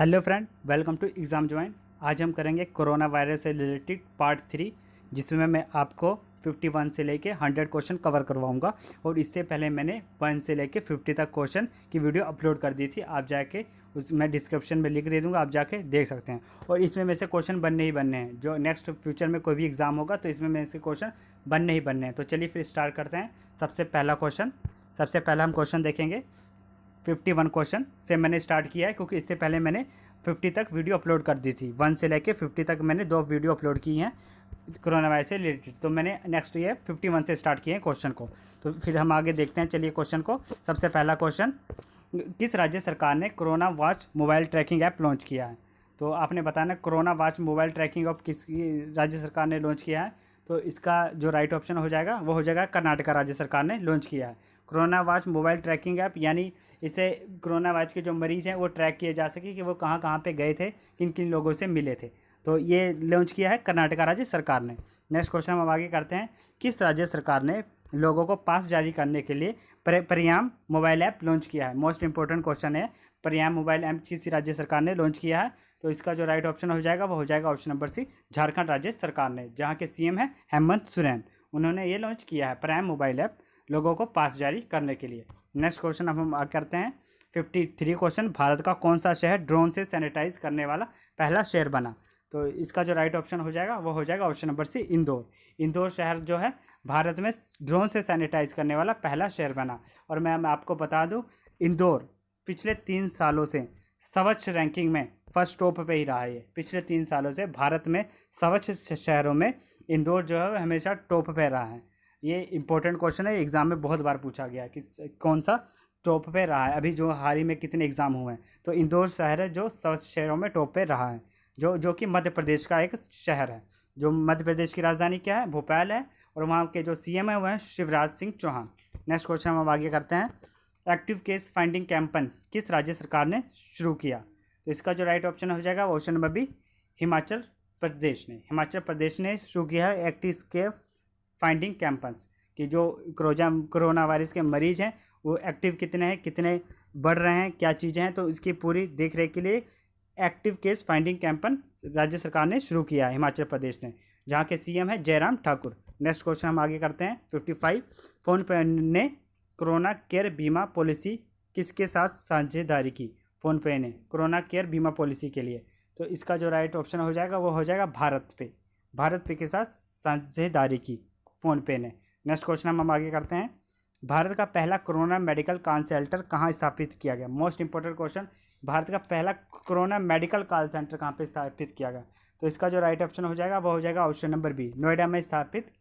Hello friend, welcome to exam join. आज हम करेंगे कोरोना वायरस से रिलेटेड पार्ट 3, जिसमें मैं आपको 51 से लेके 100 क्वेश्चन कवर करवाऊंगा। और इससे पहले मैंने 1 से लेके 50 तक क्वेश्चन की वीडियो अपलोड कर दी थी। आप जाके मैं डिस्क्रिप्शन में लिंक दे दूंगा, आप जाके देख सकते हैं। और इसमें में से क्वेश्चन बनने ही बनने हैं। जो नेक्स्ट फ्यूचर में कोई भी एग्ज़ाम होगा तो इसमें में से क्वेश्चन बनने ही बनने हैं। तो चलिए फिर स्टार्ट करते हैं। सबसे पहला हम क्वेश्चन देखेंगे। 51 क्वेश्चन से मैंने स्टार्ट किया है, क्योंकि इससे पहले मैंने 50 तक वीडियो अपलोड कर दी थी। 1 से लेके 50 तक मैंने 2 वीडियो अपलोड की हैं कोरोना वायरस से रिलेटेड। तो मैंने नेक्स्ट ये 51 से स्टार्ट किए हैं क्वेश्चन को। तो फिर हम आगे देखते हैं। चलिए क्वेश्चन को। सबसे पहला क्वेश्चन, किस राज्य सरकार ने corona watch mobile tracking app launch किया है? तो आपने बताना corona watch mobile tracking app किस राज्य सरकार ने लॉन्च किया है। तो इसका जो राइट ऑप्शन हो जाएगा वो हो जाएगा कर्नाटका राज्य सरकार ने लॉन्च किया है corona watch mobile tracking app. यानी इसे कोरोना वायरस के जो मरीज़ हैं वो ट्रैक किए जा सके कि वो कहाँ कहाँ पे गए थे, किन किन लोगों से मिले थे। तो ये लॉन्च किया है कर्नाटका राज्य सरकार ने। नेक्स्ट क्वेश्चन हम आगे करते हैं। किस राज्य सरकार ने लोगों को पास जारी करने के लिए परियाम मोबाइल ऐप लॉन्च किया है? मोस्ट इंपॉर्टेंट क्वेश्चन है। परियाम मोबाइल ऐप किस राज्य सरकार ने लॉन्च किया है? तो इसका जो राइट ऑप्शन हो जाएगा वो हो जाएगा ऑप्शन नंबर सी, झारखंड राज्य सरकार ने, जहाँ के सीएम है हेमंत सोरेन। उन्होंने ये लॉन्च किया है परियाम मोबाइल ऐप लोगों को पास जारी करने के लिए। नेक्स्ट क्वेश्चन अब हम करते हैं 53 क्वेश्चन। भारत का कौन सा शहर ड्रोन से सैनिटाइज करने वाला पहला शहर बना? तो इसका जो राइट ऑप्शन हो जाएगा वो हो जाएगा option number C, Indore. Indore शहर जो है भारत में ड्रोन से सैनिटाइज करने वाला पहला शहर बना। और मैं आपको बता दूं, इंदौर पिछले 3 सालों से स्वच्छ रैंकिंग में फर्स्ट टॉप पे ही रहा है। पिछले 3 सालों से भारत में स्वच्छ शहरों में इंदौर जो है हमेशा टॉप पे रहा है। ये इंपॉर्टेंट क्वेश्चन है, एग्जाम में बहुत बार पूछा गया कि कौन सा टॉप पे रहा है। अभी जो हाल ही में कितने एग्जाम हुए हैं, तो इंदौर शहर है जो स्वच्छ शहरों में टॉप पे रहा है, जो कि मध्य प्रदेश का एक शहर है। जो मध्य प्रदेश की राजधानी क्या है? भोपाल है। और वहाँ के जो सीएम है वो हैं शिवराज सिंह चौहान। नेक्स्ट क्वेश्चन हम आगे करते हैं। एक्टिव केस फाइंडिंग कैंपेन किस राज्य सरकार ने शुरू किया? तो इसका जो राइट ऑप्शन हो जाएगा वो option number B, Himachal Pradesh ने। हिमाचल प्रदेश ने शुरू किया है एक्टिव केस फाइंडिंग कैंपेन्स कि जो कोरोना वायरस के मरीज हैं वो एक्टिव कितने हैं, कितने बढ़ रहे हैं, क्या चीज़ें हैं। तो इसकी पूरी देख रेख के लिए एक्टिव केस फाइंडिंग कैंपेन राज्य सरकार ने शुरू किया है हिमाचल प्रदेश ने, जहाँ के सीएम है जयराम ठाकुर। नेक्स्ट क्वेश्चन हम आगे करते हैं 55। फोनपे ने कोरोना केयर बीमा पॉलिसी किसके साथ साझेदारी की? फोनपे ने कोरोना केयर बीमा पॉलिसी के लिए। तो इसका जो राइट ऑप्शन हो जाएगा वो हो जाएगा भारत पे के साथ साझेदारी की फोनपे ने। नेक्स्ट क्वेश्चन हम आगे करते हैं। भारत का पहला कोरोना मेडिकल कॉल सेंटर कहाँ स्थापित किया गया? मोस्ट इंपॉर्टेंट क्वेश्चन, भारत का पहला कोरोना मेडिकल कॉल सेंटर कहाँ पे स्थापित किया गया? तो इसका जो राइट ऑप्शन हो जाएगा वो हो जाएगा ऑप्शन नंबर बी, नोएडा में स्थापित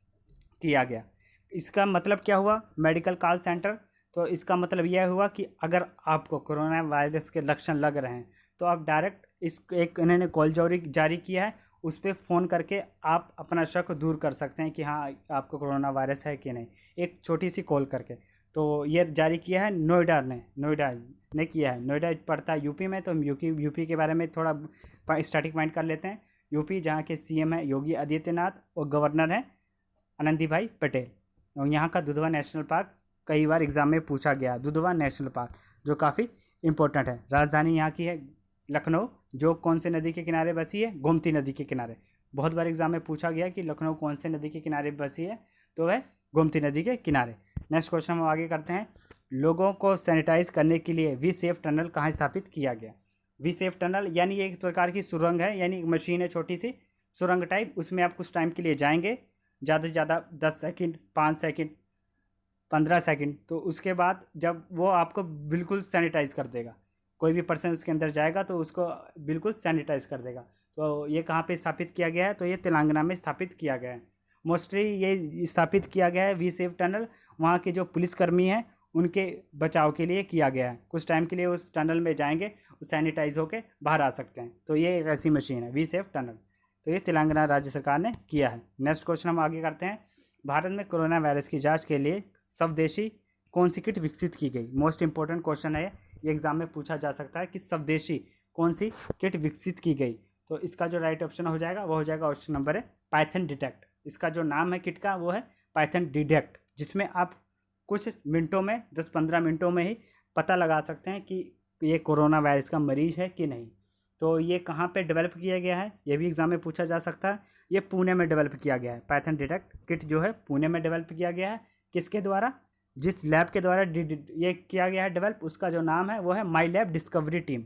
किया गया। इसका मतलब क्या हुआ मेडिकल कॉल सेंटर? तो इसका मतलब यह हुआ कि अगर आपको कोरोना वायरस के लक्षण लग रहे हैं तो आप डायरेक्ट एक इन्होंने कॉल जारी किया है, उस पर फ़ोन करके आप अपना शक दूर कर सकते हैं कि हाँ आपको कोरोना वायरस है कि नहीं, एक छोटी सी कॉल करके। तो ये जारी किया है नोएडा ने किया है। नोएडा पड़ता है यूपी में। तो यूपी के बारे में थोड़ा स्टार्टिंग पॉइंट कर लेते हैं। यूपी जहाँ के सीएम है योगी आदित्यनाथ और गवर्नर है आनंदीभाई पटेल। और यहाँ का दुधवा नेशनल पार्क कई बार एग्जाम में पूछा गया, दुधवा नेशनल पार्क, जो काफ़ी इंपॉर्टेंट है। राजधानी यहाँ की है लखनऊ, जो कौन से नदी के किनारे बसी है? गोमती नदी के किनारे। बहुत बार एग्जाम में पूछा गया कि लखनऊ कौन से नदी के किनारे बसी है, तो वह गोमती नदी के किनारे। नेक्स्ट क्वेश्चन हम आगे करते हैं। लोगों को सैनिटाइज करने के लिए वी सेफ टनल कहाँ स्थापित किया गया? वी सेफ टनल यानी एक प्रकार की सुरंग है, यानी एक मशीन है छोटी सी सुरंग टाइप। उसमें आप कुछ टाइम के लिए जाएंगे, ज़्यादा से ज़्यादा 10 सेकंड, 5 सेकंड, 15 सेकंड। तो उसके बाद जब वो आपको बिल्कुल सैनिटाइज कर देगा, कोई भी पर्सन उसके अंदर जाएगा तो उसको बिल्कुल सैनिटाइज कर देगा। तो ये कहाँ पे स्थापित किया गया है? तो ये तेलंगाना में स्थापित किया गया है। मोस्टली ये स्थापित किया गया है वी सेफ टनल वहाँ के जो पुलिसकर्मी हैं उनके बचाव के लिए किया गया है। कुछ टाइम के लिए उस टनल में जाएंगे, सैनिटाइज होकर बाहर आ सकते हैं। तो ये एक ऐसी मशीन है वी सेफ टनल। तो ये तेलंगाना राज्य सरकार ने किया है। नेक्स्ट क्वेश्चन हम आगे करते हैं। भारत में कोरोना वायरस की जाँच के लिए स्वदेशी कौन सी किट विकसित की गई? मोस्ट इंपॉर्टेंट क्वेश्चन है ये एग्जाम में पूछा जा सकता है कि स्वदेशी कौन सी किट विकसित की गई। तो इसका जो राइट ऑप्शन हो जाएगा वो हो जाएगा ऑप्शन नंबर है पाइथन डिटेक्ट। इसका जो नाम है किट का वो है पाइथन डिटेक्ट, जिसमें आप कुछ मिनटों में 10-15 मिनटों में ही पता लगा सकते हैं कि ये कोरोना वायरस का मरीज है कि नहीं। तो ये कहाँ पे डेवलप किया गया है, ये भी एग्जाम में पूछा जा सकता है। ये पुणे में डेवलप किया गया है। पाइथन डिटेक्ट किट जो है पुणे में डेवलप किया गया है। किसके द्वारा, जिस लैब के द्वारा ये किया गया है डेवलप, उसका जो नाम है वो है माई लैब डिस्कवरी टीम।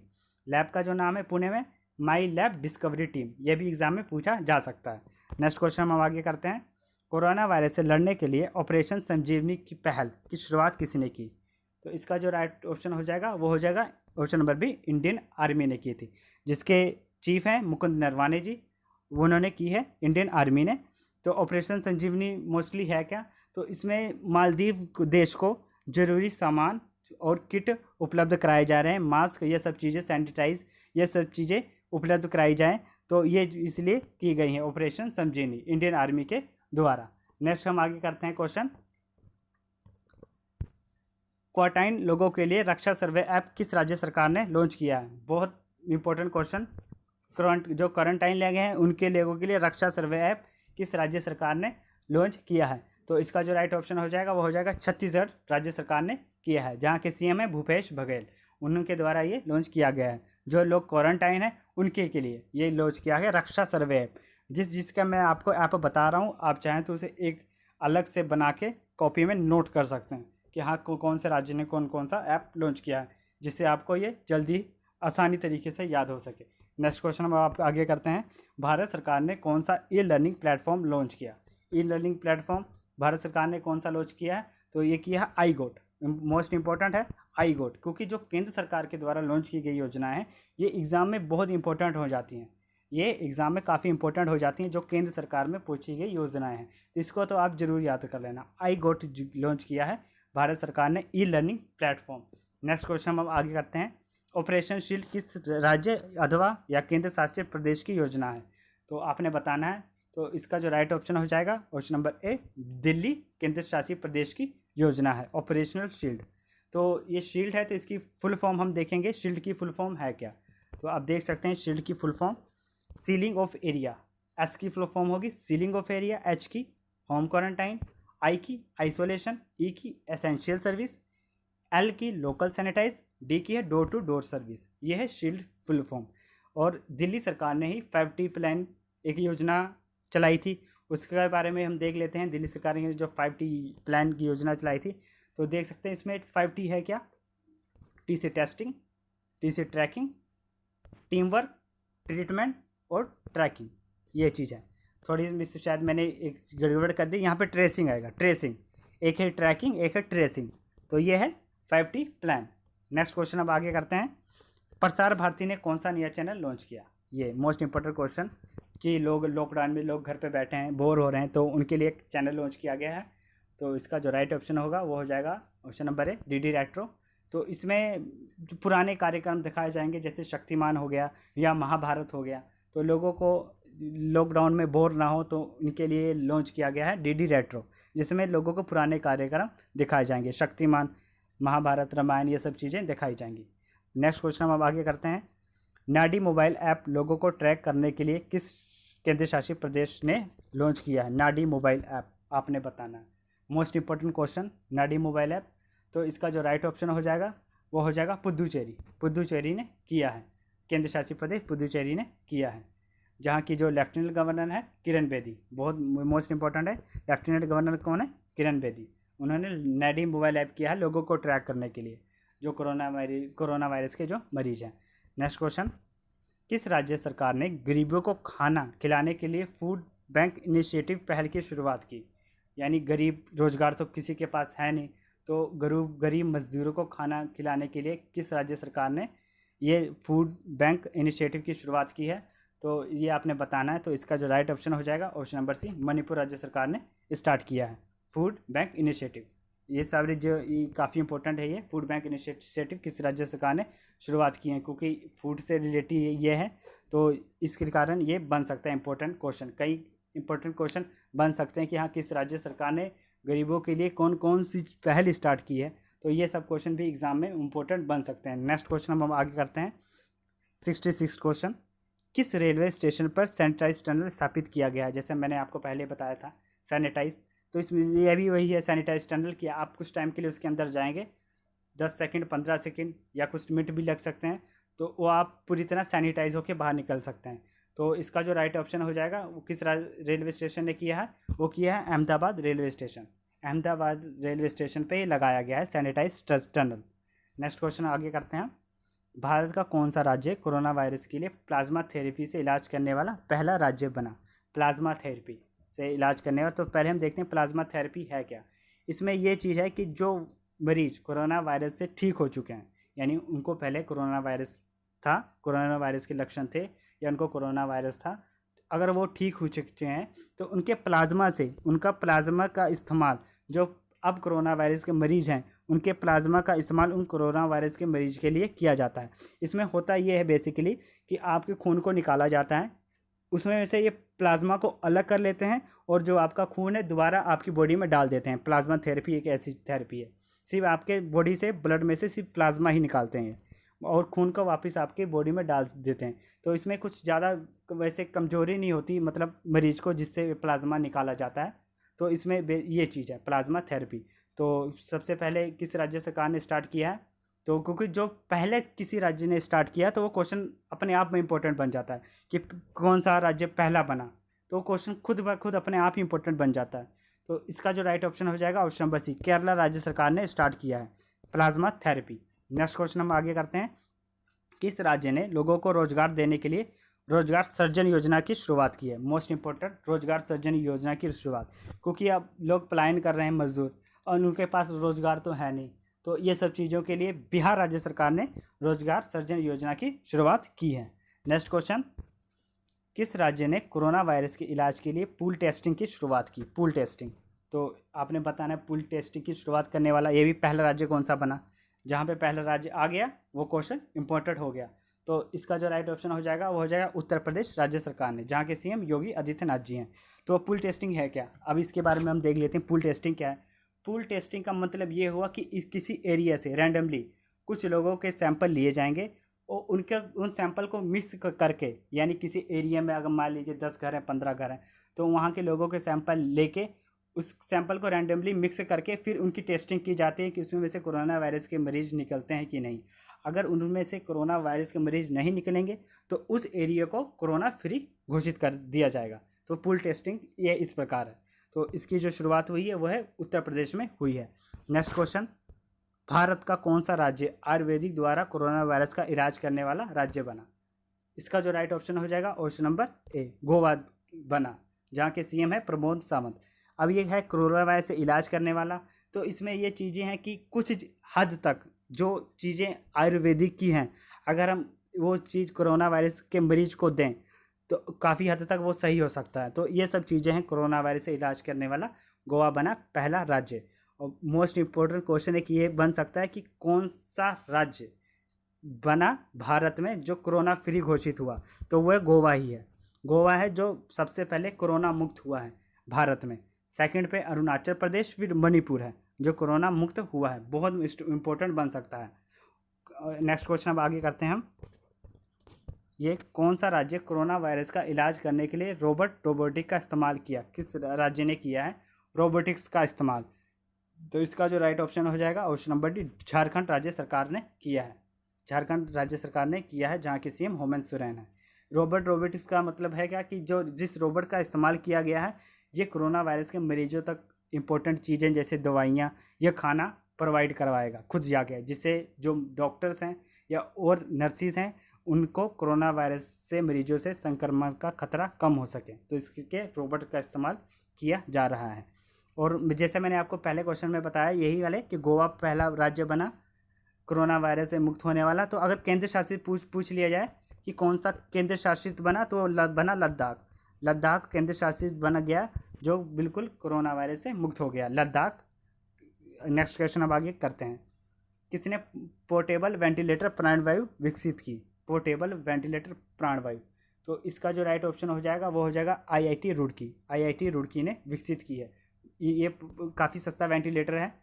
लैब का जो नाम है पुणे में माई लैब डिस्कवरी टीम। ये भी एग्जाम में पूछा जा सकता है। नेक्स्ट क्वेश्चन हम आगे करते हैं। कोरोना वायरस से लड़ने के लिए ऑपरेशन संजीवनी की पहल की शुरुआत किसी ने की? तो इसका जो राइट ऑप्शन हो जाएगा वो हो जाएगा option number B, Indian army ने की थी, जिसके चीफ हैं मुकुंद नरवाने जी, उन्होंने की है इंडियन आर्मी ने। तो ऑपरेशन संजीवनी मोस्टली है क्या, तो इसमें मालदीव देश को ज़रूरी सामान और किट उपलब्ध कराए जा रहे हैं, मास्क, ये सब चीज़ें, सैनिटाइज, ये सब चीज़ें उपलब्ध कराई जाएँ। तो ये इसलिए की गई है ऑपरेशन संजीवनी इंडियन आर्मी के द्वारा। नेक्स्ट हम आगे करते हैं क्वेश्चन। क्वारंटाइन लोगों के लिए रक्षा सर्वे ऐप किस राज्य सरकार ने लॉन्च किया है? बहुत इंपॉर्टेंट क्वेश्चन। जो क्वारंटाइन ले गए हैं उनके लोगों के लिए रक्षा सर्वे ऐप किस राज्य सरकार ने लॉन्च किया है? तो इसका जो राइट ऑप्शन हो जाएगा वो हो जाएगा छत्तीसगढ़ राज्य सरकार ने किया है, जहाँ के सीएम है भूपेश बघेल, उनके द्वारा ये लॉन्च किया गया है। जो लोग क्वारंटाइन है उनके के लिए ये लॉन्च किया गया रक्षा सर्वे ऐप। जिसका मैं आपको ऐप बता रहा हूँ, आप चाहें तो उसे एक अलग से बना के कॉपी में नोट कर सकते हैं कि हाँ कौन से राज्य ने कौन कौन सा ऐप लॉन्च किया है, जिससे आपको ये जल्दी आसानी तरीके से याद हो सके। नेक्स्ट क्वेश्चन हम आप आगे करते हैं। भारत सरकार ने कौन सा ई लर्निंग प्लेटफॉर्म लॉन्च किया? ई लर्निंग प्लेटफॉर्म भारत सरकार ने कौन सा लॉन्च किया है? तो ये किया है आई गोट। मोस्ट इंपॉर्टेंट है आई गोट, क्योंकि जो केंद्र सरकार के द्वारा लॉन्च की गई योजनाएं हैं ये एग्ज़ाम में बहुत इंपॉर्टेंट हो जाती हैं। ये एग्ज़ाम में काफ़ी इंपॉर्टेंट हो जाती हैं जो केंद्र सरकार में पूछी गई योजनाएं हैं, तो इसको तो आप जरूर याद कर लेना। आई गोट लॉन्च किया है भारत सरकार ने e learning platform. Next question हम आगे करते हैं। ऑपरेशन शील्ड किस राज्य अथवा या केंद्र शासित प्रदेश की योजना है? तो आपने बताना है। तो इसका जो राइट ऑप्शन हो जाएगा ऑप्शन नंबर ए, दिल्ली केंद्र शासित प्रदेश की योजना है ऑपरेशनल शील्ड। तो ये शील्ड है तो इसकी फुल फॉर्म हम देखेंगे, शील्ड की फुल फॉर्म है क्या। तो आप देख सकते हैं शील्ड की full form ceiling of area, S की फुल फॉर्म होगी सीलिंग ऑफ एरिया, एच की होम क्वारंटाइन, आई की आइसोलेशन, ई की एसेंशियल सर्विस, एल की लोकल सैनिटाइज, डी की है डोर टू डोर सर्विस। ये है शील्ड फुल फॉर्म। और दिल्ली सरकार ने ही 5T प्लान एक योजना चलाई थी, उसके बारे में हम देख लेते हैं। दिल्ली सरकार ने जो 5T प्लान की योजना चलाई थी, तो देख सकते हैं इसमें 5T है क्या, टी से टेस्टिंग, टी से ट्रैकिंग, टीम वर्क, ट्रीटमेंट और ट्रैकिंग, ये चीज़ है। थोड़ी मिस शायद मैंने एक गड़बड़ कर दी, यहाँ पे ट्रेसिंग आएगा, ट्रेसिंग, एक है ट्रैकिंग एक है ट्रेसिंग, तो ये है 5T प्लान। नेक्स्ट क्वेश्चन अब आगे करते हैं। प्रसार भारती ने कौन सा नया चैनल लॉन्च किया? ये मोस्ट इंपॉर्टेंट क्वेश्चन कि लोग लॉकडाउन में लोग घर पे बैठे हैं, बोर हो रहे हैं, तो उनके लिए एक चैनल लॉन्च किया गया है। तो इसका जो राइट ऑप्शन होगा वो हो जाएगा option number A, DD retro. तो इसमें जो पुराने कार्यक्रम दिखाए जाएंगे जैसे शक्तिमान हो गया या महाभारत हो गया, तो लोगों को लॉकडाउन में बोर ना हो तो उनके लिए लॉन्च किया गया है DD रेट्रो, जिसमें लोगों को पुराने कार्यक्रम दिखाए जाएंगे, शक्तिमान, महाभारत, रामायण, ये सब चीज़ें दिखाई जाएंगी। नेक्स्ट क्वेश्चन हम अब आगे करते हैं। नाडी मोबाइल ऐप लोगों को ट्रैक करने के लिए किस केंद्र शासित प्रदेश ने लॉन्च किया है? नाडी मोबाइल ऐप आपने बताना है। मोस्ट इंपॉर्टेंट क्वेश्चन, नाडी मोबाइल ऐप। तो इसका जो राइट ऑप्शन हो जाएगा वो हो जाएगा पुदुचेरी। पुदुचेरी ने किया है, केंद्र शासित प्रदेश पुदुचेरी ने किया है, जहाँ की जो लेफ्टिनेंट गवर्नर है किरण बेदी, बहुत मोस्ट इंपॉर्टेंट है। लेफ्टिनेंट गवर्नर कौन है? किरण बेदी। उन्होंने नाडी मोबाइल ऐप किया है लोगों को ट्रैक करने के लिए, जो कोरोना वायरस के जो मरीज हैं। नेक्स्ट क्वेश्चन, किस राज्य सरकार ने गरीबों को खाना खिलाने के लिए फूड बैंक इनिशिएटिव पहल की शुरुआत की? यानी गरीब, रोजगार तो किसी के पास है नहीं, तो गरीब मजदूरों को खाना खिलाने के लिए किस राज्य सरकार ने ये फूड बैंक इनिशिएटिव की शुरुआत की है? तो ये आपने बताना है। तो इसका जो राइट ऑप्शन हो जाएगा ऑप्शन नंबर सी, मणिपुर राज्य सरकार ने स्टार्ट किया है फूड बैंक इनिशिएटिव। ये सारे जो ये काफ़ी इंपॉर्टेंट है, ये फूड बैंक इनिशिएटिव किस राज्य सरकार ने शुरुआत की है, क्योंकि फूड से रिलेटेड ये है, तो इसके कारण ये बन सकता है इंपॉर्टेंट क्वेश्चन। कई इंपॉर्टेंट क्वेश्चन बन सकते हैं कि हाँ किस राज्य सरकार ने गरीबों के लिए कौन कौन सी पहल स्टार्ट की है, तो ये सब क्वेश्चन भी एग्जाम में इंपॉर्टेंट बन सकते हैं। नेक्स्ट क्वेश्चन हम आगे करते हैं। 66 क्वेश्चन, किस रेलवे स्टेशन पर सैनिटाइज टनल स्थापित किया गया है? जैसे मैंने आपको पहले बताया था सैनिटाइज, तो इसमें ये भी वही है सैनिटाइज टनल कि आप कुछ टाइम के लिए उसके अंदर जाएंगे, 10 सेकंड, 15 सेकंड या कुछ मिनट भी लग सकते हैं, तो वो आप पूरी तरह सैनिटाइज होकर बाहर निकल सकते हैं। तो इसका जो राइट ऑप्शन हो जाएगा वो किस रेलवे स्टेशन ने किया है, वो किया है Ahmedabad railway station. Ahmedabad railway station पे ये लगाया गया है सैनिटाइज टनल। नेक्स्ट क्वेश्चन आगे करते हैं। भारत का कौन सा राज्य कोरोना वायरस के लिए प्लाज्मा थेरेपी से इलाज करने वाला पहला राज्य बना? प्लाज्मा थेरेपी से इलाज करने वाला, तो पहले हम देखते हैं प्लाज्मा थेरेपी है क्या। इसमें ये चीज़ है कि जो मरीज कोरोना वायरस से ठीक हो चुके हैं, यानी उनको पहले कोरोना वायरस था, कोरोना वायरस के लक्षण थे या उनको कोरोना वायरस था, अगर वो ठीक हो चुके हैं तो उनके प्लाज्मा से, उनका प्लाज्मा का इस्तेमाल, जो अब कोरोना वायरस के मरीज़ हैं उनके प्लाज्मा का इस्तेमाल उन कोरोना वायरस के मरीज़ के लिए किया जाता है। इसमें होता ये है बेसिकली कि आपके खून को निकाला जाता है, उसमें से ये प्लाज्मा को अलग कर लेते हैं और जो आपका खून है दोबारा आपकी बॉडी में डाल देते हैं। प्लाज्मा थेरेपी एक ऐसी थेरेपी है, सिर्फ आपके बॉडी से, ब्लड में से सिर्फ प्लाज्मा ही निकालते हैं और खून को वापस आपके बॉडी में डाल देते हैं। तो इसमें कुछ ज़्यादा वैसे कमजोरी नहीं होती, मतलब मरीज को, जिससे प्लाज्मा निकाला जाता है। तो इसमें ये चीज़ है प्लाज्मा थेरेपी। तो सबसे पहले किस राज्य सरकार ने स्टार्ट किया है, तो क्योंकि जो पहले किसी राज्य ने स्टार्ट किया तो वो क्वेश्चन अपने आप में इंपॉर्टेंट बन जाता है कि कौन सा राज्य पहला बना, तो क्वेश्चन खुद ब खुद अपने आप ही इंपॉर्टेंट बन जाता है। तो इसका जो राइट ऑप्शन हो जाएगा ऑप्शन नंबर सी, केरला राज्य सरकार ने स्टार्ट किया है प्लाज्मा थेरेपी। नेक्स्ट क्वेश्चन हम आगे करते हैं। किस राज्य ने लोगों को रोजगार देने के लिए रोजगार सृजन योजना की शुरुआत की है? मोस्ट इंपॉर्टेंट, रोजगार सृजन योजना की शुरुआत, क्योंकि अब लोग पलायन कर रहे हैं मजदूर और उनके पास रोजगार तो है नहीं, तो ये सब चीज़ों के लिए बिहार राज्य सरकार ने रोजगार सृजन योजना की शुरुआत की है। नेक्स्ट क्वेश्चन, किस राज्य ने कोरोना वायरस के इलाज के लिए पूल टेस्टिंग की शुरुआत की? पूल टेस्टिंग, तो आपने बताना है पूल टेस्टिंग की शुरुआत करने वाला ये भी पहला राज्य कौन सा बना। जहाँ पे पहला राज्य आ गया वो क्वेश्चन इंपॉर्टेंट हो गया। तो इसका जो राइट ऑप्शन हो जाएगा वो हो जाएगा उत्तर प्रदेश राज्य सरकार ने, जहाँ के सीएम योगी आदित्यनाथ जी हैं। तो पूल टेस्टिंग है क्या, अब इसके बारे में हम देख लेते हैं। पूल टेस्टिंग क्या है? पूल टेस्टिंग का मतलब ये हुआ कि किसी एरिया से रैंडमली कुछ लोगों के सैंपल लिए जाएंगे और उनके उन सैंपल को मिक्स करके, यानी किसी एरिया में अगर मान लीजिए 10 घर हैं, 15 घर हैं, तो वहाँ के लोगों के सैंपल लेके उस सैंपल को रैंडमली मिक्स करके फिर उनकी टेस्टिंग की जाती है कि उसमें में से कोरोना वायरस के मरीज़ निकलते हैं कि नहीं। अगर उनमें से कोरोना वायरस के मरीज़ नहीं निकलेंगे तो उस एरिया को कोरोना फ्री घोषित कर दिया जाएगा। तो पूल टेस्टिंग ये इस प्रकार है। तो इसकी जो शुरुआत हुई है वह है उत्तर प्रदेश में हुई है। नेक्स्ट क्वेश्चन, भारत का कौन सा राज्य आयुर्वेदिक द्वारा कोरोना वायरस का इलाज करने वाला राज्य बना? इसका जो राइट ऑप्शन हो जाएगा ऑप्शन नंबर ए, गोवा बना, जहाँ के सीएम है प्रमोद सावंत। अब ये है कोरोना वायरस से इलाज करने वाला, तो इसमें ये चीज़ें हैं कि कुछ हद तक जो चीज़ें आयुर्वेदिक की हैं, अगर हम वो चीज़ कोरोना वायरस के मरीज को दें तो काफ़ी हद तक वो सही हो सकता है। तो ये सब चीज़ें हैं, कोरोना वायरस से इलाज करने वाला गोवा बना पहला राज्य। और मोस्ट इम्पोर्टेंट क्वेश्चन एक ये बन सकता है कि कौन सा राज्य बना भारत में जो कोरोना फ्री घोषित हुआ, तो वह गोवा ही है। गोवा है जो सबसे पहले कोरोना मुक्त हुआ है भारत में। सेकंड पे अरुणाचल प्रदेश, फिर मणिपुर है जो कोरोना मुक्त हुआ है। बहुत इम्पोर्टेंट बन सकता है। नेक्स्ट क्वेश्चन अब आगे करते हैं हम। ये कौन सा राज्य कोरोना वायरस का इलाज करने के लिए रोबोटिक का इस्तेमाल किया? किस राज्य ने किया है रोबोटिक्स का इस्तेमाल? तो इसका जो राइट ऑप्शन हो जाएगा ऑप्शन नंबर डी, झारखंड राज्य सरकार ने किया है। झारखंड राज्य सरकार ने किया है, जहाँ के सीएम हेमंत सोरेन है। रोबोटिक्स का मतलब है क्या कि जो जिस रोबोट का इस्तेमाल किया गया है ये कोरोना वायरस के मरीजों तक इम्पोर्टेंट चीज़ें जैसे दवाइयाँ या खाना प्रोवाइड करवाएगा खुद जाके, जिससे जो डॉक्टर्स हैं या और नर्सिस हैं उनको कोरोना वायरस से मरीजों से संक्रमण का खतरा कम हो सके। तो इसके रोबोट का इस्तेमाल किया जा रहा है। और जैसे मैंने आपको पहले क्वेश्चन में बताया यही वाले कि गोवा पहला राज्य बना कोरोना वायरस से मुक्त होने वाला। तो अगर केंद्र शासित पूछ लिया जाए कि कौन सा केंद्र शासित बना, तो बना लद्दाख। लद्दाख केंद्र शासित बना गया जो बिल्कुल कोरोना वायरस से मुक्त हो गया, लद्दाख। नेक्स्ट क्वेश्चन अब आगे करते हैं। किसने पोर्टेबल वेंटिलेटर प्राणवायु विकसित की? पोर्टेबल वेंटिलेटर प्राणवायु, तो इसका जो राइट ऑप्शन हो जाएगा वो हो जाएगा आईआईटी रुड़की। आईआईटी रुड़की ने विकसित की है। ये काफ़ी सस्ता वेंटिलेटर है,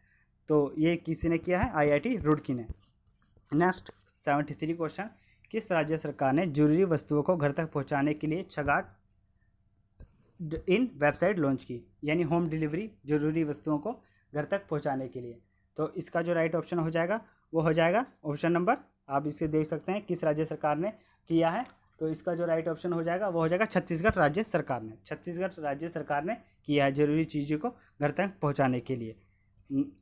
तो ये किसी ने किया है? आईआईटी रुड़की ने। नेक्स्ट 73 क्वेश्चन, किस राज्य सरकार ने जरूरी वस्तुओं को घर तक पहुंचाने के लिए छगाट इन वेबसाइट लॉन्च की? यानी होम डिलीवरी जरूरी वस्तुओं को घर तक पहुंचाने के लिए। तो इसका जो राइट ऑप्शन हो जाएगा वो हो जाएगा ऑप्शन नंबर आप इसे देख सकते हैं किस राज्य सरकार ने किया है। तो इसका जो राइट ऑप्शन हो जाएगा वो हो जाएगा छत्तीसगढ़ राज्य सरकार ने। छत्तीसगढ़ राज्य सरकार ने किया है ज़रूरी चीज़ों को घर तक पहुंचाने के लिए।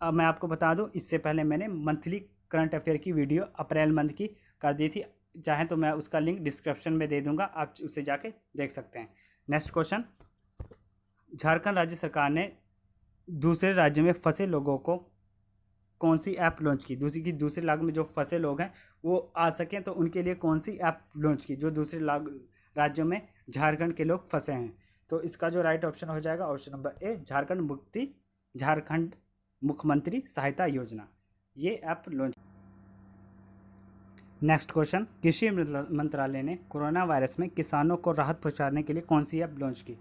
अब मैं आपको बता दूं, इससे पहले मैंने मंथली करंट अफेयर की वीडियो अप्रैल मंथ की कर दी थी, चाहें तो मैं उसका लिंक डिस्क्रिप्शन में दे दूंगा, आप उसे जाके देख सकते हैं। नेक्स्ट क्वेश्चन, झारखंड राज्य सरकार ने दूसरे राज्य में फंसे लोगों को कौन सी ऐप लॉन्च की? दूसरे राज्य में जो फंसे लोग हैं वो आ सकें तो उनके लिए कौन सी ऐप लॉन्च की जो दूसरे राज्यों में झारखंड के लोग फंसे हैं? तो इसका जो राइट ऑप्शन हो जाएगा ऑप्शन नंबर ए, झारखंड मुख्यमंत्री सहायता योजना, ये ऐप लॉन्च। नेक्स्ट क्वेश्चन, कृषि मंत्रालय ने कोरोना वायरस में किसानों को राहत पहुंचाने के लिए कौन सी ऐप लॉन्च की?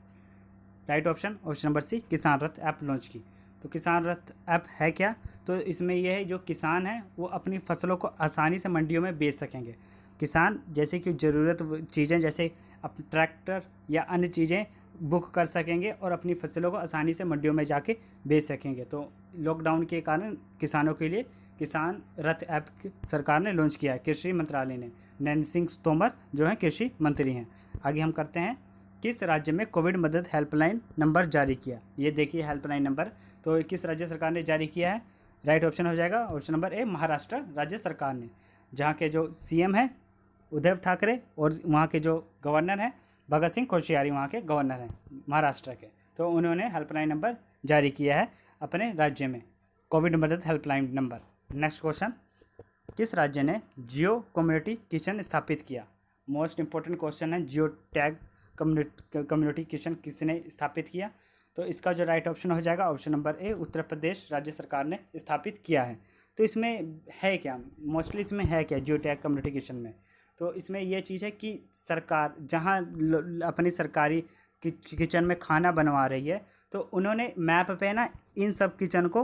राइट ऑप्शन नंबर सी, किसान रथ ऐप लॉन्च की। तो किसान रथ ऐप है क्या? तो इसमें यह है जो किसान हैं वो अपनी फसलों को आसानी से मंडियों में बेच सकेंगे। किसान जैसे कि ज़रूरत चीज़ें जैसे ट्रैक्टर या अन्य चीज़ें बुक कर सकेंगे और अपनी फसलों को आसानी से मंडियों में जाके बेच सकेंगे। तो लॉकडाउन के कारण किसानों के लिए किसान रथ ऐप सरकार ने लॉन्च किया है, कृषि मंत्रालय ने। नरेंद्र सिंह तोमर जो हैं कृषि मंत्री हैं। आगे हम करते हैं, किस राज्य में कोविड मदद हेल्पलाइन नंबर जारी किया? ये देखिए हेल्पलाइन नंबर, तो किस राज्य सरकार ने जारी किया है? राइट ऑप्शन हो जाएगा ऑप्शन नंबर ए, महाराष्ट्र राज्य सरकार ने, जहाँ के जो सीएम हैं उद्धव ठाकरे और वहाँ के जो गवर्नर हैं भगत सिंह कोश्यारी, वहाँ के गवर्नर हैं महाराष्ट्र के। तो उन्होंने हेल्पलाइन नंबर जारी किया है अपने राज्य में, कोविड मदद हेल्पलाइन नंबर। नेक्स्ट क्वेश्चन, किस राज्य ने जियो कम्युनिटी किचन स्थापित किया? मोस्ट इंपॉर्टेंट क्वेश्चन है, जियो टैग कम्युनिटी किचन किसने स्थापित किया? तो इसका जो राइट ऑप्शन हो जाएगा option number A, Uttar Pradesh राज्य सरकार ने स्थापित किया है। तो इसमें है क्या, मोस्टली इसमें है क्या जियो टैग कम्युनिटी किचन में? तो इसमें यह चीज़ है कि सरकार जहाँ अपनी सरकारी किचन में खाना बनवा रही है तो उन्होंने मैप पे ना इन सब किचन को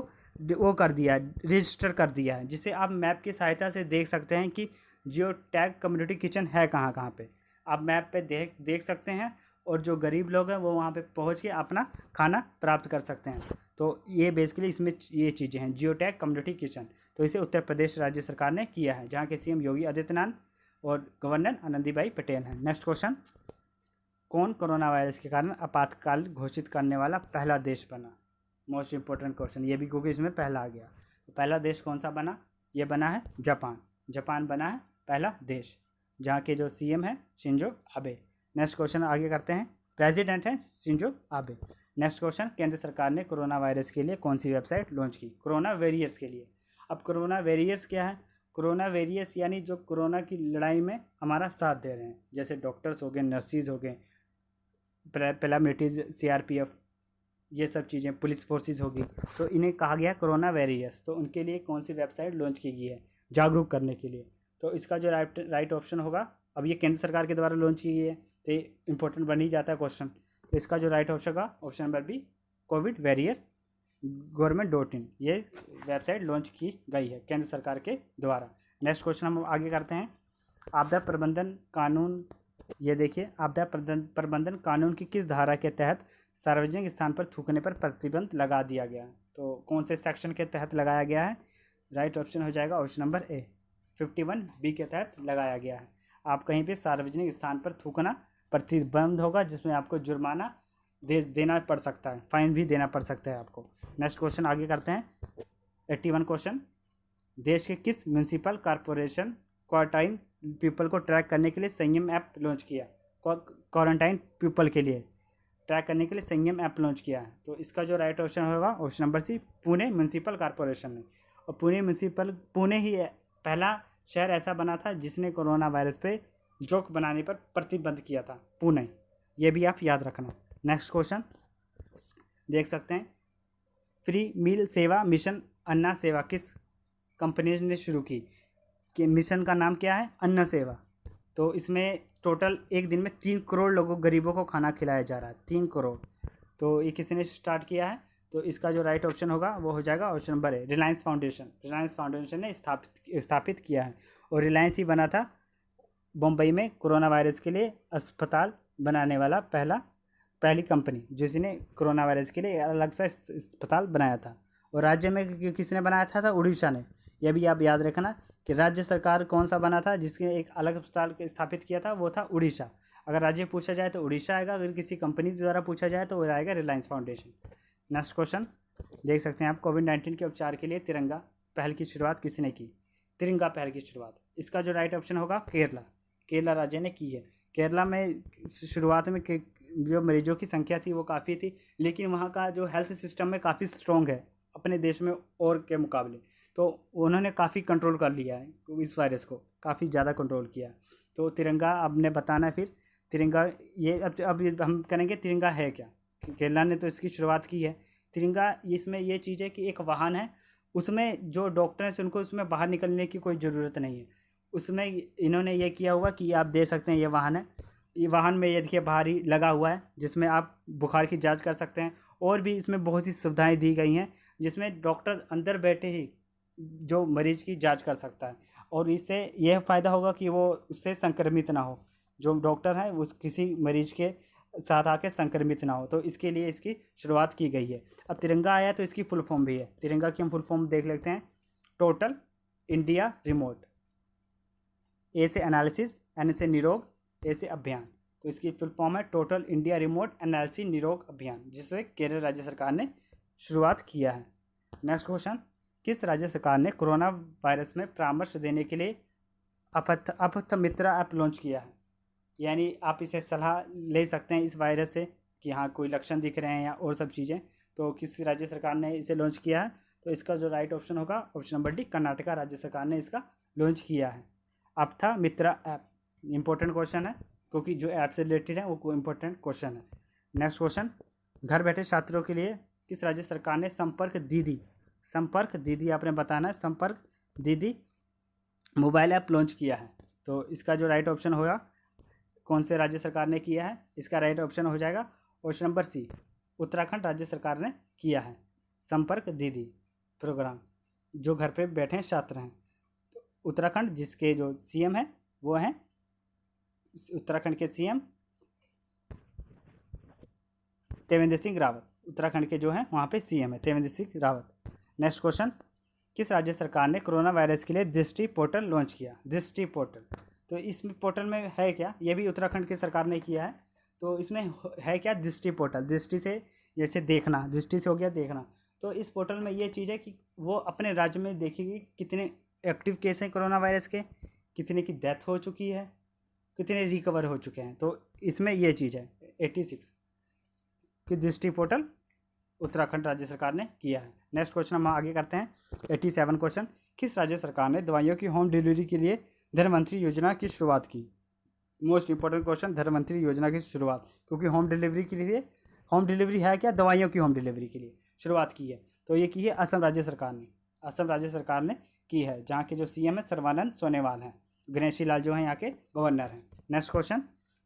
वो कर दिया, रजिस्टर कर दिया है, जिसे आप मैप की सहायता से देख सकते हैं कि जियो टैग कम्युनिटी किचन है कहाँ कहाँ पे। आप मैप पे देख सकते हैं और जो गरीब लोग हैं वो वहाँ पे पहुँच के अपना खाना प्राप्त कर सकते हैं। तो ये बेसिकली इसमें ये चीज़ें हैं, जियो टैग कम्युनिटी किचन। तो इसे उत्तर प्रदेश राज्य सरकार ने किया है, जहाँ के सीएम योगी आदित्यनाथ और गवर्नर आनंदीबाई पटेल हैं। नेक्स्ट क्वेश्चन, कौन कोरोना वायरस के कारण आपातकाल घोषित करने वाला पहला देश बना? मोस्ट इंपॉर्टेंट क्वेश्चन ये भी, क्योंकि इसमें पहला आ गया। तो पहला देश कौन सा बना? ये बना है जापान। जापान बना है पहला देश, जहाँ के जो सीएम है शिंजो आबे। नेक्स्ट क्वेश्चन आगे करते हैं, प्रेसिडेंट है शिंजो आबे। नेक्स्ट क्वेश्चन, केंद्र सरकार ने कोरोना वायरस के लिए कौन सी वेबसाइट लॉन्च की? कोरोना वेरियर्स के लिए। अब कोरोना वेरियर्स क्या है? कोरोना वेरियर्स यानी जो कोरोना की लड़ाई में हमारा साथ दे रहे हैं, जैसे डॉक्टर्स हो गए, नर्सिस हो गए, पैरामिलिट्रीज, सीआरपीएफ, ये सब चीज़ें, पुलिस फोर्सेस होगी, तो इन्हें कहा गया कोरोना वेरियर्स। तो उनके लिए कौन सी वेबसाइट लॉन्च की गई है जागरूक करने के लिए? तो इसका जो राइट ऑप्शन होगा, अब ये केंद्र सरकार के द्वारा लॉन्च की गई है तो ये इंपॉर्टेंट बन ही जाता है क्वेश्चन। तो इसका जो राइट ऑप्शन होगा option number B, covid warrior government.in, ये वेबसाइट लॉन्च की गई है केंद्र सरकार के द्वारा। नेक्स्ट क्वेश्चन हम आगे करते हैं, आपदा प्रबंधन कानून। ये देखिए, आपदा प्रबंधन कानून की किस धारा के तहत सार्वजनिक स्थान पर थूकने पर प्रतिबंध लगा दिया गया? तो कौन से सेक्शन के तहत लगाया गया है? राइट ऑप्शन हो जाएगा ऑप्शन नंबर ए, 51B के तहत लगाया गया है। आप कहीं पे सार्वजनिक स्थान पर थूकना प्रतिबंध होगा, जिसमें आपको जुर्माना देना पड़ सकता है, फाइन भी देना पड़ सकता है आपको। नेक्स्ट क्वेश्चन आगे करते हैं, 81 क्वेश्चन, देश के किस म्यूनिसिपल कॉरपोरेशन क्वारंटाइन पीपल को ट्रैक करने के लिए संयम ऐप लॉन्च किया? क्वारंटाइन पीपल के लिए ट्रैक करने के लिए संयम ऐप लॉन्च किया है। तो इसका जो राइट ऑप्शन होगा option number C, Pune municipal corporation ने। और पुणे ही पहला शहर ऐसा बना था जिसने कोरोना वायरस पे जोक बनाने पर प्रतिबंध किया था, पुणे। ये भी आप याद रखना। नेक्स्ट क्वेश्चन देख सकते हैं, फ्री मील सेवा मिशन अन्ना सेवा किस कंपनी ने शुरू की? कि मिशन का नाम क्या है? अन्ना सेवा। तो इसमें टोटल एक दिन में 3 करोड़ लोगों गरीबों को खाना खिलाया जा रहा है, 3 करोड़। तो ये किसी ने स्टार्ट किया है? तो इसका जो राइट ऑप्शन होगा वो हो जाएगा option number A, Reliance foundation. Reliance foundation ने स्थापित किया है। और रिलायंस ही बना था मुंबई में कोरोना वायरस के लिए अस्पताल बनाने वाला पहली कंपनी, जिसने कोरोना वायरस के लिए अलग सा अस्पताल बनाया था। और राज्य में किसने बनाया था? उड़ीसा ने। यह भी आप याद रखना कि राज्य सरकार कौन सा बना था जिसके एक अलग अस्पताल स्थापित किया था, वो था उड़ीसा। अगर राज्य पूछा जाए तो उड़ीसा आएगा, अगर किसी कंपनी द्वारा पूछा जाए तो वो आएगा रिलायंस फाउंडेशन। नेक्स्ट क्वेश्चन देख सकते हैं आप, कोविड-19 के उपचार के लिए तिरंगा पहल की शुरुआत किसने की? तिरंगा पहल की शुरुआत, इसका जो राइट ऑप्शन होगा केरला, केरला राज्य ने की है। केरला में शुरुआत में जो मरीजों की संख्या थी वो काफ़ी थी, लेकिन वहाँ का जो हेल्थ सिस्टम है काफ़ी स्ट्रॉन्ग है अपने देश में और के मुकाबले, तो उन्होंने काफ़ी कंट्रोल कर लिया है इस वायरस को, काफ़ी ज़्यादा कंट्रोल किया। तो तिरंगा अब ने बताना है फिर तिरंगा, ये अब हम करेंगे तिरंगा है क्या। केरला ने तो इसकी शुरुआत की है। तिरंगा इसमें ये चीज़ है कि एक वाहन है, उसमें जो डॉक्टर हैं उनको उसमें बाहर निकलने की कोई ज़रूरत नहीं है। उसमें इन्होंने ये किया हुआ कि आप दे सकते हैं, ये वाहन है, ये वाहन में ये देखिए बाहर ही लगा हुआ है जिसमें आप बुखार की जांच कर सकते हैं, और भी इसमें बहुत सी सुविधाएं दी गई हैं जिसमें डॉक्टर अंदर बैठे ही जो मरीज की जांच कर सकता है, और इससे यह फ़ायदा होगा कि वो उससे संक्रमित ना हो, जो डॉक्टर है वो किसी मरीज के साथ आके संक्रमित ना हो, तो इसके लिए इसकी शुरुआत की गई है। अब तिरंगा आया तो इसकी फुल फॉर्म भी है, तिरंगा की हम फुल फॉर्म देख लेते हैं। टोटल इंडिया रिमोट, ए से एनालिसिस, एन से निरोग, ए से अभियान, तो इसकी फुल फॉर्म है टोटल इंडिया रिमोट एनालिसिस निरोग अभियान, जिससे केरल राज्य सरकार ने शुरुआत किया है। नेक्स्ट क्वेश्चन, किस राज्य सरकार ने कोरोना वायरस में परामर्श देने के लिए अपथ मित्रा ऐप लॉन्च किया है? यानी आप इसे सलाह ले सकते हैं इस वायरस से कि हाँ कोई लक्षण दिख रहे हैं या और सब चीज़ें, तो किस राज्य सरकार ने इसे लॉन्च किया है? तो इसका जो राइट ऑप्शन होगा ऑप्शन नंबर डी, कर्नाटका राज्य सरकार ने इसका लॉन्च किया है, अपथा मित्रा ऐप। इंपॉर्टेंट क्वेश्चन है क्योंकि जो ऐप से रिलेटेड है वो इंपॉर्टेंट क्वेश्चन है। नेक्स्ट क्वेश्चन, घर बैठे छात्रों के लिए किस राज्य सरकार ने संपर्क दीदी आपने बताना है, संपर्क दीदी मोबाइल ऐप लॉन्च किया है? तो इसका जो राइट ऑप्शन होगा कौन से राज्य सरकार ने किया है? इसका राइट ऑप्शन हो जाएगा ऑप्शन नंबर सी, उत्तराखंड राज्य सरकार ने किया है संपर्क दीदी प्रोग्राम, जो घर पे बैठे छात्र हैं। तो उत्तराखंड जिसके जो सीएम है वो हैं उत्तराखंड के सीएम त्रिवेंद्र सिंह रावत, उत्तराखंड के जो हैं वहाँ पे सीएम है त्रिवेंद्र सिंह रावत। नेक्स्ट क्वेश्चन, किस राज्य सरकार ने कोरोना वायरस के लिए दृष्टि पोर्टल लॉन्च किया? दृष्टि पोर्टल, तो इस पोर्टल में है क्या? ये भी उत्तराखंड की सरकार ने किया है। तो इसमें है क्या? दृष्टि पोर्टल, दृष्टि से जैसे देखना, दृष्टि से हो गया देखना, तो इस पोर्टल में ये चीज़ है कि वो अपने राज्य में देखेगी कितने एक्टिव केस हैं कोरोना वायरस के, कितने की डेथ हो चुकी है, कितने रिकवर हो चुके हैं, तो इसमें ये चीज़ है 86 की दृष्टि पोर्टल उत्तराखंड राज्य सरकार ने किया है। नेक्स्ट क्वेश्चन हम आगे करते हैं 87 क्वेश्चन, किस राज्य सरकार ने दवाइयों की होम डिलीवरी के लिए धनवंतरी योजना की शुरुआत की? मोस्ट इंपॉर्टेंट क्वेश्चन, धनवंतरी योजना की शुरुआत, क्योंकि होम डिलीवरी के लिए, होम डिलीवरी है क्या? दवाइयों की होम डिलीवरी के लिए शुरुआत की है, तो ये की है असम राज्य सरकार ने, असम राज्य सरकार ने की है, जहाँ के जो सीएम है सर्बानंद सोनोवाल हैं, गणेशी लाल जो हैं यहाँ के गवर्नर हैं। नेक्स्ट क्वेश्चन,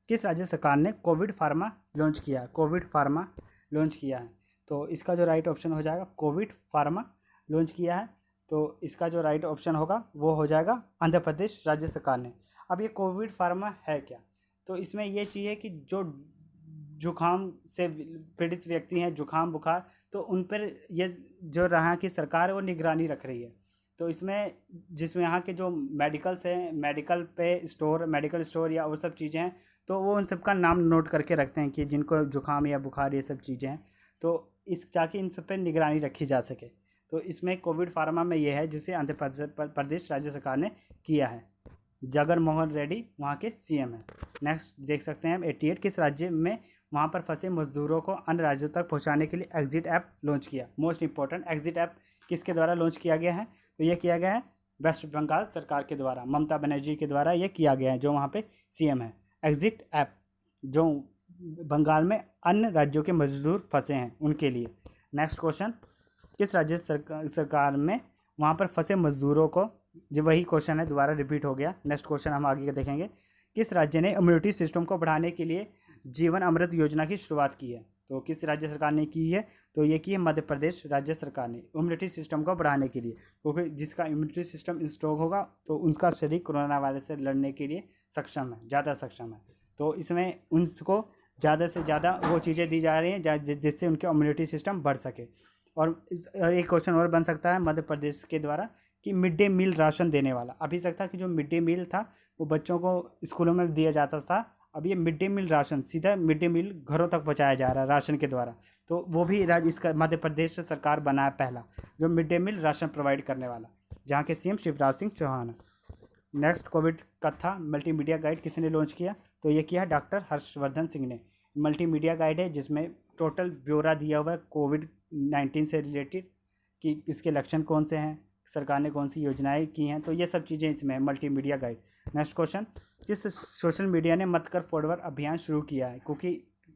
किस राज्य सरकार ने कोविड फार्मा लॉन्च किया? कोविड फार्मा लॉन्च किया है, तो इसका जो राइट ऑप्शन हो जाएगा कोविड फार्मा लॉन्च किया है, तो इसका जो राइट ऑप्शन होगा वो हो जाएगा आंध्र प्रदेश राज्य सरकार ने। अब ये कोविड फार्मा है क्या? तो इसमें ये चीज़ है कि जो जुखाम से पीड़ित व्यक्ति हैं, जुखाम बुखार, तो उन पर ये जो यहाँ की सरकार है वो निगरानी रख रही है। तो इसमें जिसमें यहाँ के जो मेडिकल्स हैं, मेडिकल स्टोर या वो सब चीज़ें हैं, तो वो उन सब का नाम नोट करके रखते हैं कि जिनको जुखाम या बुखार ये सब चीज़ें हैं, तो इस ताकि इन सब पर निगरानी रखी जा सके। तो इसमें कोविड फार्मा में ये है जिसे आंध्र प्रदेश राज्य सरकार ने किया है, जगन मोहन रेड्डी वहाँ के सीएम हैं। नेक्स्ट देख सकते हैं हम 88, किस राज्य में वहाँ पर फंसे मजदूरों को अन्य राज्यों तक पहुँचाने के लिए एग्जिट ऐप लॉन्च किया? मोस्ट इंपॉर्टेंट, एग्जिट ऐप किसके द्वारा लॉन्च किया गया है? तो ये किया गया है वेस्ट बंगाल सरकार के द्वारा, ममता बनर्जी के द्वारा ये किया गया है, जो वहाँ पे सीएम है। एग्जिट ऐप जो बंगाल में अन्य राज्यों के मजदूर फंसे हैं उनके लिए। नेक्स्ट क्वेश्चन, किस राज्य सरकार में वहाँ पर फंसे मजदूरों को, जो वही क्वेश्चन है दोबारा रिपीट हो गया। नेक्स्ट क्वेश्चन हम आगे देखेंगे, किस राज्य ने इम्यूनिटी सिस्टम को बढ़ाने के लिए जीवन अमृत योजना की शुरुआत की है? तो किस राज्य सरकार ने की है? तो ये की है मध्य प्रदेश राज्य सरकार ने, इम्यूनिटी सिस्टम को बढ़ाने के लिए, क्योंकि जिसका इम्यूनिटी सिस्टम स्ट्रॉन्ग होगा तो उनका शरीर कोरोना वायरस से लड़ने के लिए सक्षम है, ज़्यादा सक्षम है। तो इसमें उनको ज़्यादा से ज़्यादा वो चीज़ें दी जा रही हैं जिससे उनका इम्यूनिटी सिस्टम बढ़ सके। और एक क्वेश्चन और बन सकता है मध्य प्रदेश के द्वारा कि मिड डे मील राशन देने वाला। अभी तक था कि जो मिड डे मील था वो बच्चों को स्कूलों में दिया जाता था, अब ये मिड डे मील राशन सीधा मिड डे मील घरों तक पहुंचाया जा रहा है राशन के द्वारा। तो वो भी राज्य इसका मध्य प्रदेश सरकार बना है पहला जो mid day meal ration provide करने वाला, जहाँ के सीएम शिवराज सिंह चौहान है। Next, covid Katha multimedia guide किसने लॉन्च किया? तो ये किया डॉक्टर हर्षवर्धन सिंह ने। मल्टीमीडिया गाइड है जिसमें टोटल ब्यौरा दिया हुआ है कोविड-19 से रिलेटेड कि इसके लक्षण कौन से हैं, सरकार ने कौन सी योजनाएं की हैं, तो ये सब चीज़ें इसमें है मल्टीमीडिया गाइड। नेक्स्ट क्वेश्चन, किस सोशल मीडिया ने मत कर फॉरवर्ड अभियान शुरू किया है? क्योंकि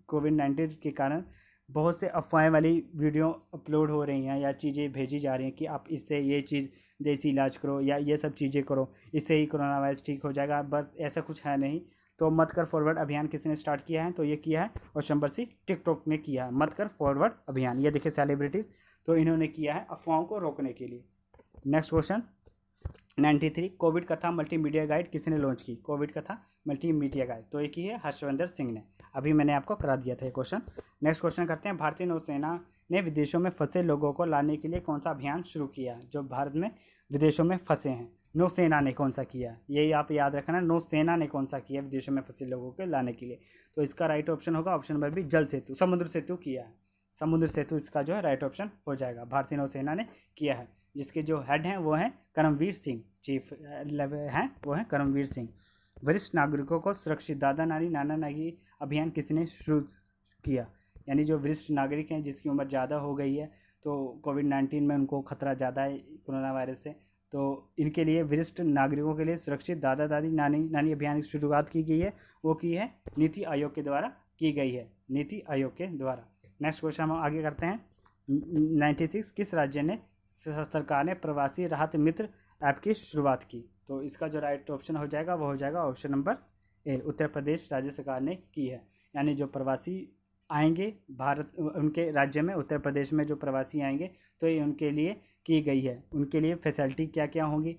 कोविड-19 के कारण बहुत से अफवाहें वाली वीडियो अपलोड हो रही हैं या चीज़ें भेजी जा रही हैं कि आप इससे ये चीज़ देसी इलाज करो या ये सब चीज़ें करो, इससे ही कोरोना वायरस ठीक हो जाएगा, बस ऐसा कुछ है नहीं। तो मत कर फॉरवर्ड अभियान किसने स्टार्ट किया है? तो ये किया है ऑप्शन नंबर सी, टिकटॉक ने किया है मत कर फॉरवर्ड अभियान। ये देखिए सेलिब्रिटीज़, तो इन्होंने किया है अफवाहों को रोकने के लिए। Next question 93, Covid Katha multimedia guide किसने लॉन्च की? कोविड कथा मल्टीमीडिया गाइड, तो ये की है हर्षवर्धन सिंह ने। अभी मैंने आपको करा दिया था ये क्वेश्चन। नेक्स्ट क्वेश्चन करते हैं, भारतीय नौसेना ने विदेशों में फंसे लोगों को लाने के लिए कौन सा अभियान शुरू किया? जो भारत में विदेशों में फंसे हैं, नौसेना ने कौन सा किया? यही आप याद रखना, नौसेना ने कौन सा किया विदेशों में फंसे लोगों को लाने के लिए। तो इसका राइट ऑप्शन होगा ऑप्शन नंबर बी, जल सेतु, समुद्र सेतु किया है। समुद्र सेतु इसका जो है राइट ऑप्शन हो जाएगा, भारतीय नौसेना ने किया है, जिसके जो हेड हैं वो हैं करमवीर सिंह, चीफ हैं वो हैं करमवीर सिंह। वरिष्ठ नागरिकों को सुरक्षित दादा नानी नाना नानी अभियान किसने शुरू किया? यानी जो वरिष्ठ नागरिक हैं जिसकी उम्र ज़्यादा हो गई है, तो कोविड-19 में उनको खतरा ज़्यादा है कोरोना वायरस से, तो इनके लिए वरिष्ठ नागरिकों के लिए सुरक्षित दादा दादी नानी नानी अभियान की शुरुआत की गई है, वो की है नीति आयोग के द्वारा की गई है, नीति आयोग के द्वारा। नेक्स्ट क्वेश्चन हम आगे करते हैं, 96, किस राज्य ने सरकार ने प्रवासी राहत मित्र ऐप की शुरुआत की? तो इसका जो राइट ऑप्शन हो जाएगा वो हो जाएगा option number A, Uttar Pradesh राज्य सरकार ने की है। यानी जो प्रवासी आएंगे भारत, उनके राज्य में उत्तर प्रदेश में जो प्रवासी आएंगे तो ये उनके लिए की गई है। उनके लिए फैसिलिटी क्या क्या होंगी,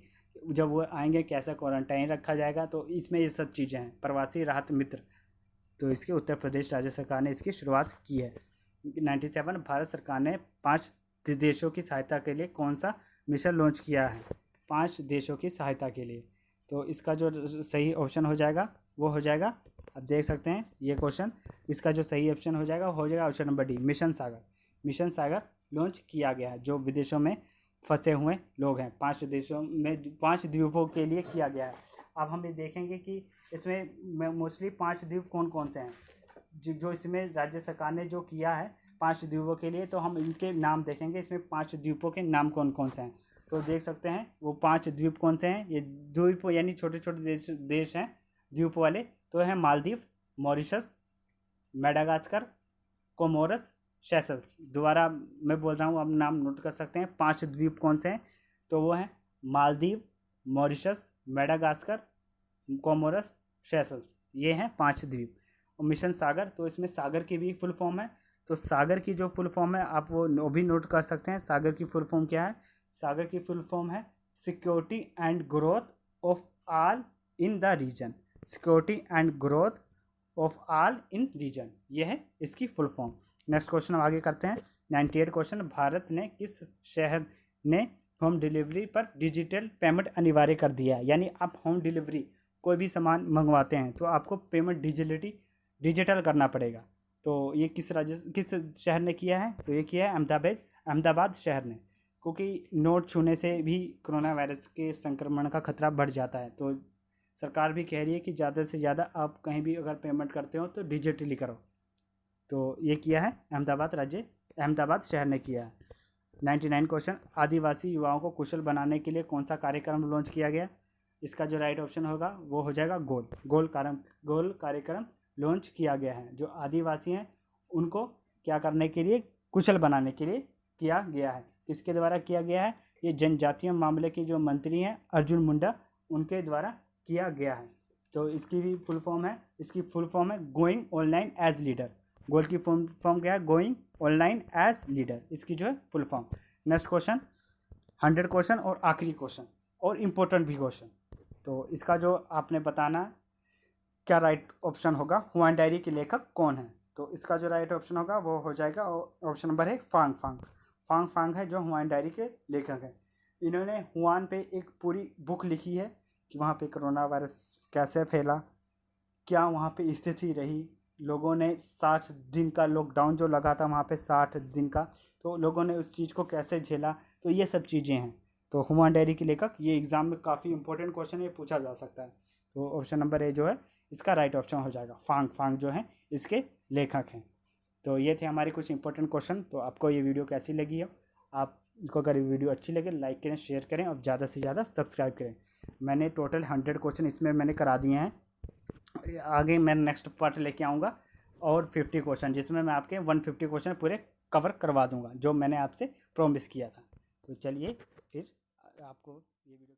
जब वो आएंगे कैसा क्वारंटाइन रखा जाएगा, तो इसमें ये सब चीज़ें हैं, प्रवासी राहत मित्र। तो इसके उत्तर प्रदेश राज्य सरकार ने इसकी शुरुआत की है। 97, भारत सरकार ने 5 देशों की सहायता के लिए कौन सा मिशन लॉन्च किया है? 5 देशों की सहायता के लिए, तो इसका जो सही ऑप्शन हो जाएगा वो हो जाएगा, आप देख सकते हैं ये क्वेश्चन, इसका जो सही ऑप्शन हो जाएगा वो हो जाएगा ऑप्शन नंबर डी, मिशन सागर। मिशन सागर लॉन्च किया गया है, जो विदेशों में फंसे हुए लोग हैं 5 देशों में, 5 द्वीपों के लिए किया गया है। अब हम ये देखेंगे कि इसमें मोस्टली 5 द्वीप कौन कौन से हैं जो इसमें राज्य सरकार ने जो किया है 5 द्वीपों के लिए, तो हम इनके नाम देखेंगे, इसमें 5 द्वीपों के नाम कौन कौन से हैं। तो देख सकते हैं वो 5 द्वीप कौन से हैं, ये द्वीप यानी छोटे छोटे देश हैं द्वीप वाले, तो है Maldives, Mauritius, Madagascar, Comoros, Seychelles. दोबारा मैं बोल रहा हूँ, आप नाम नोट कर सकते हैं। 5 द्वीप कौन से हैं, तो वो हैं Maldives, Mauritius, Madagascar, Comoros, Seychelles, ये हैं 5 द्वीप। और मिशन सागर, तो इसमें सागर की भी फुल फॉर्म है, तो सागर की जो फुल फॉर्म है आप वो भी नोट कर सकते हैं। सागर की फुल फॉर्म क्या है? सागर की फुल फॉर्म है security and growth of all in the region, security and growth of all in region, ये है इसकी फुल फॉर्म। नेक्स्ट क्वेश्चन हम आगे करते हैं, 98 क्वेश्चन, भारत ने किस शहर ने होम डिलीवरी पर डिजिटल पेमेंट अनिवार्य कर दिया है? यानी आप होम डिलीवरी कोई भी सामान मंगवाते हैं तो आपको पेमेंट डिजिटल करना पड़ेगा। तो ये किस शहर ने किया है? तो ये किया है अहमदाबाद शहर ने, क्योंकि नोट छूने से भी कोरोना वायरस के संक्रमण का खतरा बढ़ जाता है, तो सरकार भी कह रही है कि ज़्यादा से ज़्यादा आप कहीं भी अगर पेमेंट करते हो तो डिजिटली करो। तो ये किया है अहमदाबाद शहर ने किया है। 99 क्वेश्चन, आदिवासी युवाओं को कुशल बनाने के लिए कौन सा कार्यक्रम लॉन्च किया गया? इसका जो राइट ऑप्शन होगा वो हो जाएगा गोल कार्यक्रम लॉन्च किया गया है। जो आदिवासी हैं उनको क्या करने के लिए, कुशल बनाने के लिए किया गया है। किसके द्वारा किया गया है? ये जनजातीय मामले के जो मंत्री हैं अर्जुन मुंडा, उनके द्वारा किया गया है। तो इसकी भी फुल फॉर्म है, इसकी फुल फॉर्म है गोइंग ऑनलाइन एज लीडर। गोल की फॉर्म क्या है? गोइंग ऑनलाइन एज लीडर, इसकी जो है full form. Next question 100 question और आखिरी क्वेश्चन और इम्पोर्टेंट भी क्वेश्चन, तो इसका जो आपने बताना क्या राइट ऑप्शन होगा, हुआन डायरी के लेखक कौन है? तो इसका जो राइट ऑप्शन होगा वो हो जाएगा ऑप्शन नंबर है फांग फांग है जो हुआन डायरी के लेखक हैं। इन्होंने हुआन पे एक पूरी बुक लिखी है कि वहाँ पे कोरोना वायरस कैसे फैला, क्या वहाँ पे स्थिति रही। लोगों ने 60 दिन का लॉकडाउन जो लगा था वहाँ पे 60 दिन का, तो लोगों ने उस चीज़ को कैसे झेला। तो ये सब चीज़ें हैं। तो हुआन डायरी के लेखक, ये एग्ज़ाम में काफ़ी इंपॉर्टेंट क्वेश्चन है, ये पूछा जा सकता है। तो ऑप्शन नंबर ए जो है इसका राइट ऑप्शन हो जाएगा। फांग फांग जो है इसके लेखक हैं। तो ये थे हमारे कुछ इंपॉर्टेंट क्वेश्चन। तो आपको ये वीडियो कैसी लगी हो, आपको अगर वीडियो अच्छी लगे लाइक करें, शेयर करें और ज़्यादा से ज़्यादा सब्सक्राइब करें। मैंने टोटल 100 क्वेश्चन इसमें मैंने करा दिए हैं। आगे मैं नेक्स्ट पार्ट लेके आऊँगा और 50 क्वेश्चन, जिसमें मैं आपके 150 क्वेश्चन पूरे कवर करवा दूंगा जो मैंने आपसे प्रॉमिस किया था। तो चलिए फिर आपको ये वीडियो